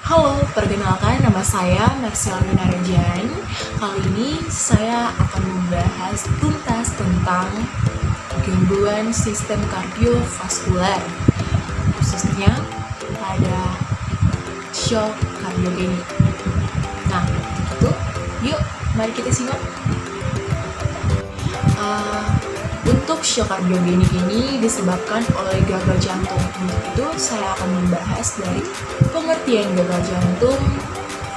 Halo, perkenalkan nama saya Marcel Winarajan. Kali ini saya akan membahas tuntas tentang gangguan sistem kardiovaskular, khususnya pada shock kardiogenik. Nah, itu yuk mari kita simak. Untuk shock kardiogenik ini disebabkan oleh gagal jantung. Untuk itu saya akan membahas dari pengertian gagal jantung,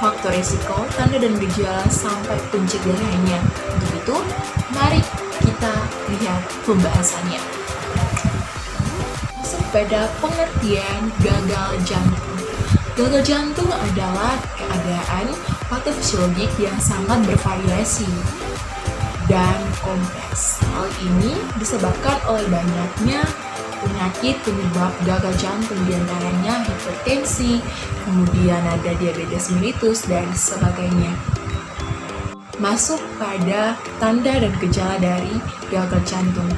faktor risiko, tanda dan gejala sampai pencegahannya. Untuk itu, mari kita lihat pembahasannya. Masuk pada pengertian gagal jantung. Gagal jantung adalah keadaan patofisiologik yang sangat bervariasi dan kompleks. Hal ini disebabkan oleh banyaknya penyakit penyebab gagal jantung, diantaranya hipertensi, kemudian ada diabetes mellitus, dan sebagainya. Masuk pada tanda dan gejala dari gagal jantung.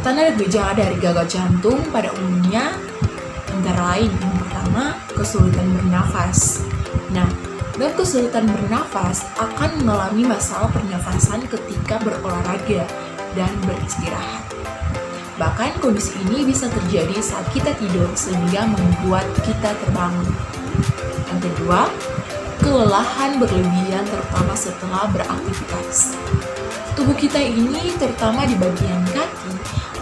Tanda dan gejala dari gagal jantung pada umumnya antara lain, yang pertama, kesulitan bernafas. Nah, dalam kesulitan bernafas akan mengalami masalah pernafasan ketika berolahraga dan beristirahat. Bahkan kondisi ini bisa terjadi saat kita tidur sehingga membuat kita terbangun. Yang kedua, kelelahan berlebihan terutama setelah beraktivitas. Tubuh kita ini terutama di bagian kaki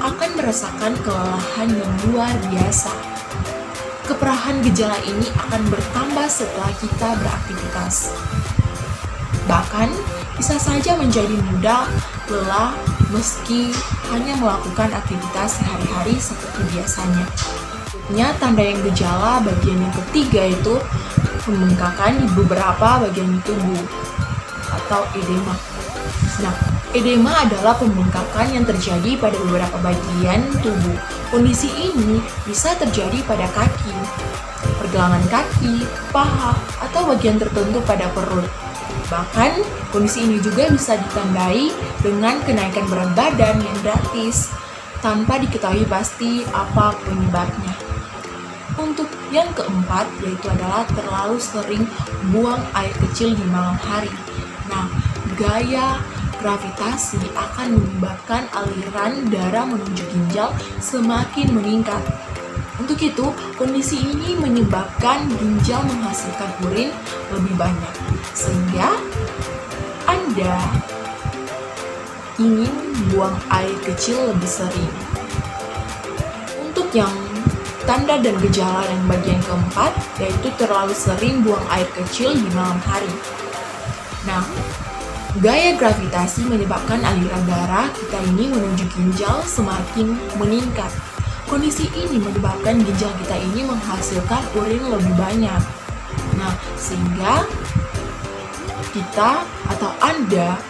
akan merasakan kelelahan yang luar biasa. Keparahan gejala ini akan bertambah setelah kita beraktivitas. Bahkan, bisa saja menjadi mudah lelah meski hanya melakukan aktivitas sehari-hari seperti biasanya. Berikutnya, tanda yang gejala bagian yang ketiga yaitu pembengkakan di beberapa bagian tubuh atau edema. Nah, edema adalah pembengkakan yang terjadi pada beberapa bagian tubuh. Kondisi ini bisa terjadi pada kaki, pergelangan kaki, paha, atau bagian tertentu pada perut. Bahkan, kondisi ini juga bisa ditandai dengan kenaikan berat badan yang drastis tanpa diketahui pasti apa penyebabnya. Untuk yang keempat, yaitu adalah terlalu sering buang air kecil di malam hari. Nah, gaya gravitasi akan menyebabkan aliran darah menuju ginjal semakin meningkat. Untuk itu, kondisi ini menyebabkan ginjal menghasilkan urin lebih banyak, sehingga Anda ingin buang air kecil lebih sering. Untuk yang tanda dan gejala yang bagian keempat, yaitu terlalu sering buang air kecil di malam hari. Nah, gaya gravitasi menyebabkan aliran darah kita ini menuju ginjal semakin meningkat. Kondisi ini menyebabkan ginjal kita ini menghasilkan urin lebih banyak. Nah, sehingga kita atau Anda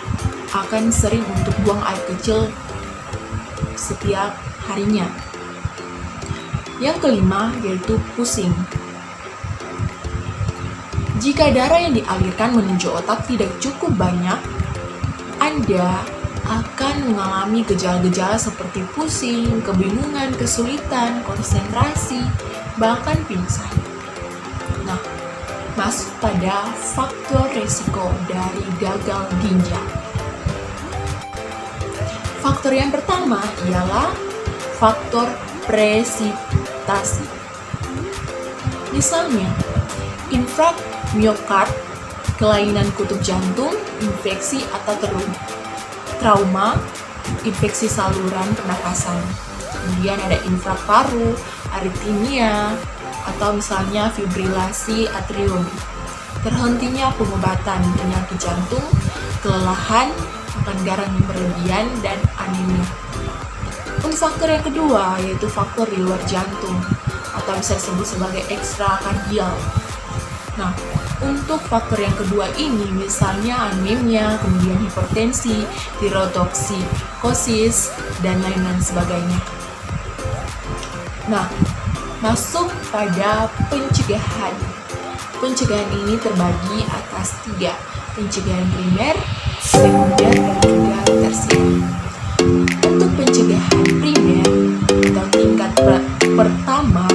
akan sering untuk buang air kecil setiap harinya. Yang kelima yaitu pusing. Jika darah yang dialirkan menuju otak tidak cukup banyak, Anda akan mengalami gejala-gejala seperti pusing, kebingungan, kesulitan, konsentrasi, bahkan pingsan. Nah, masuk pada faktor risiko dari gagal ginjal. Faktor yang pertama ialah faktor presipitasi. Misalnya, infark miokard, kelainan kutub jantung, infeksi atau trauma, infeksi saluran pernafasan. Kemudian ada infark paru, aritmia, atau misalnya fibrilasi atrium. Terhentinya pengobatan penyakit jantung, kelelahan, makan garam yang berlebihan, dan anemia. Untuk faktor yang kedua yaitu faktor di luar jantung atau bisa disebut sebagai ekstrakardial. Nah, untuk faktor yang kedua ini misalnya anemia, kemudian hipertensi, tirotoksikosis, dan lain-lain sebagainya. Nah, masuk pada pencegahan. Pencegahan ini terbagi atas 3, pencegahan primer, sekunder, dan juga tersier. Untuk pencegahan primer atau tingkat pertama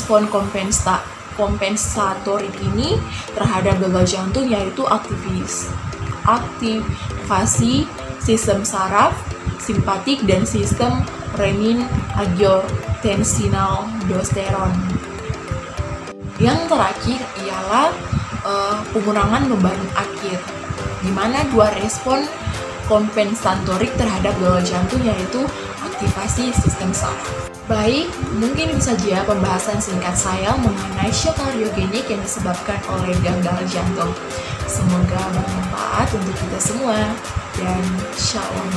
respon kompensatorik ini terhadap gagal jantung yaitu aktivasi sistem saraf, simpatik, dan sistem renin-angiotensin-aldosteron. Yang terakhir ialah pengurangan beban akhir, di mana dua respon kompensatorik terhadap gagal jantung yaitu aktivasi sistem saraf. Baik, mungkin itu saja pembahasan singkat saya mengenai shock kardiogenik yang disebabkan oleh gagal jantung. Semoga bermanfaat untuk kita semua, dan shalom.